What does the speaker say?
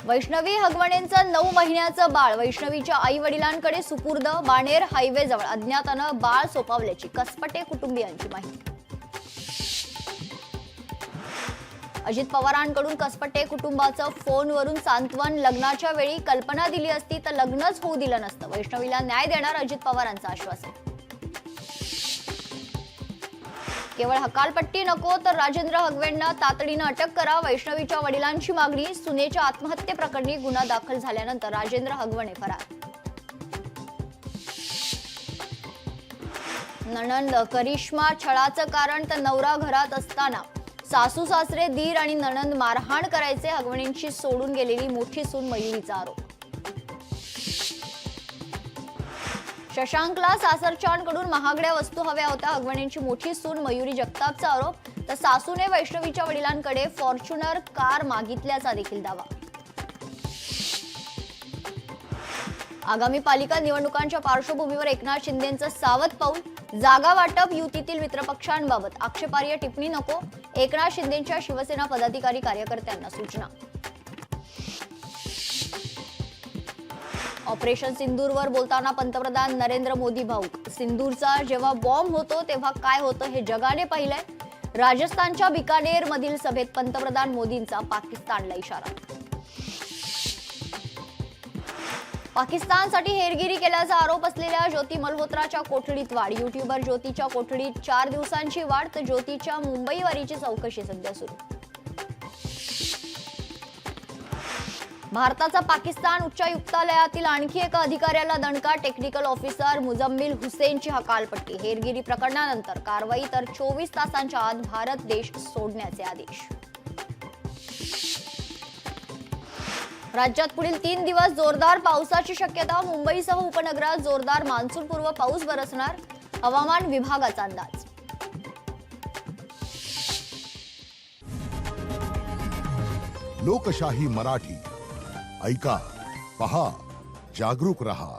वैष्णवी हगवणेंचं 9 महिन्याचं बाळ वैष्णवीच्या आई वडिलांकडे सुपूर्द. बाणेर हायवे जवळ अज्ञातानं बाळ सोपवल्याची कसपटे कुटुंबियांची माहिती. अजित पवारांकडून कसपटे कुटुंबाचं फोनवरून सांत्वन. लग्नाच्या वेळी कल्पना दिली असती तर लग्नच होऊ दिलं नसतं. वैष्णवीला न्याय देणार अजित पवारांचं आश्वासन. केवळ हकालपट्टी नको तर राजेंद्र हगवेंना तातडीनं अटक करा. वैष्णवीच्या वडिलांची मागणी. सुनेच्या आत्महत्येप्रकरणी गुन्हा दाखल झाल्यानंतर राजेंद्र हगवणे फरार. नणंद करिश्मा छळाचं कारण तर नवरा घरात असताना सासू सासरे दीर आणि नणंद मारहाण करायचे. हगवणेंची सोडून गेलेली मोठी सून मयुरीचा आरोप. शशांकला सासरच्यांकडून महागड्या वस्तू हव्या होत्या. हगवणेंची मोठी सून मयुरी जगतापचा आरोप. तर सासूने वैष्णवीच्या वडिलांकडे फॉर्च्युनर कार मागितल्याचा देखील दावा. आगामी पालिका निवडणुकांच्या पार्श्वभूमीवर एकनाथ शिंदेंचं सावध पाऊल. जागा वाटप युतीतील मित्रपक्षांबाबत आक्षेपार्ह टिप्पणी नको. एकनाथ शिंदेंच्या शिवसेना पदाधिकारी कार्यकर्त्यांना सूचना. ऑपरेशन सिंदूरवर बोलताना पंतप्रधान नरेंद्र मोदी भाऊक. सिंदूरचा जेव्हा बॉम्ब होतो तेव्हा काय होतं हे जगाने पाहिलंय. राजस्थानच्या बिकानेर मधील सभेत पंतप्रधान मोदींचा पाकिस्तानला इशारा. पाकिस्तानसाठी हेरगिरी केल्याचा आरोप असलेल्या ज्योती मल्होत्राच्या कोठडीत वाढ. युट्यूबर ज्योतीच्या कोठडीत 4 दिवसांची वाढ. तर ज्योतीच्या मुंबई वारीची चौकशी सध्या सुरू. भारताचा पाकिस्तान उच्चायुक्तालयातील आणखी एका अधिकाऱ्याला दणका. टेक्निकल ऑफिसर मुजम्मिल हुसेनची हकालपट्टी. हेरगिरी प्रकरणानंतर कारवाई तर 24 तासांच्या आत भारत देश सोडण्याचे आदेश. राज्यात पुढील 3 दिवस जोरदार पावसाची शक्यता. मुंबईसह उपनगरात जोरदार मान्सूनपूर्व पाऊस बरसणार. हवामान विभागाचा अंदाज. लोकशाही मराठी ऐका, पहा, जागरूक रहा.